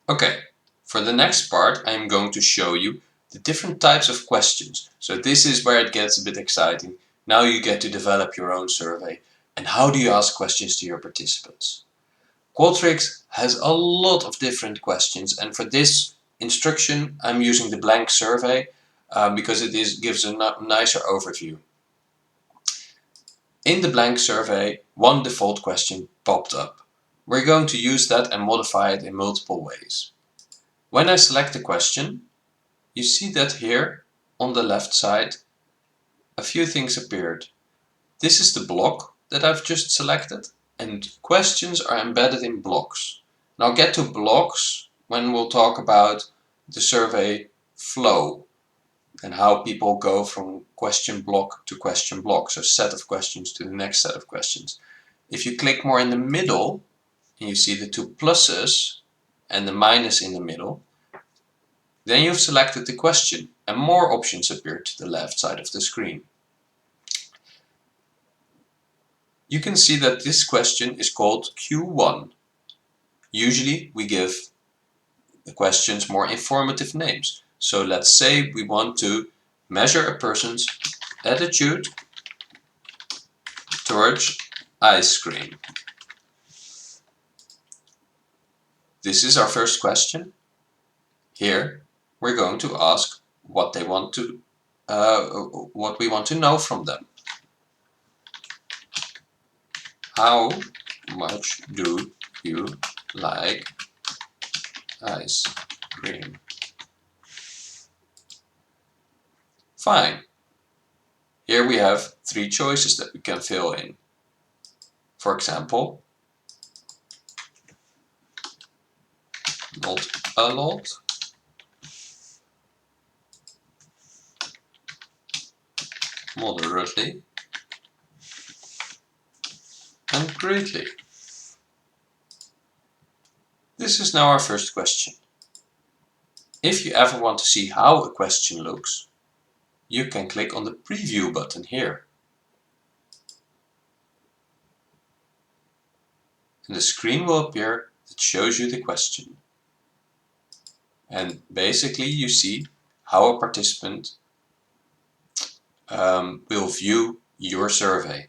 Okay, for the next part I am going to show you the different types of questions. So this is where it gets a bit exciting. Now you get to develop your own survey. And how do you ask questions to your participants? Qualtrics has a lot of different questions, and for this instruction I'm using the blank survey because it gives a nicer overview. In the blank survey, one default question popped up. We're going to use that and modify it in multiple ways. When I select the question, you see that here on the left side a few things appeared. This is the block that I've just selected, and questions are embedded in blocks. And I'll get to blocks when we'll talk about the survey flow and how people go from question block to question block, so set of questions to the next set of questions. If you click more in the middle and you see the two pluses and the minus in the middle, then you've selected the question and more options appear to the left side of the screen. You can see that this question is called Q1. Usually we give the questions more informative names. So let's say we want to measure a person's attitude towards ice cream. This is our first question. Here we're going to ask what they want to, what we want to know from them. How much do you like ice cream? Fine. Here we have three choices that we can fill in. For example, not a lot, moderately, and greatly. This is now our first question. If you ever want to see how a question looks, you can click on the preview button here. And the screen will appear that shows you the question. And basically you see how a participant will view your survey.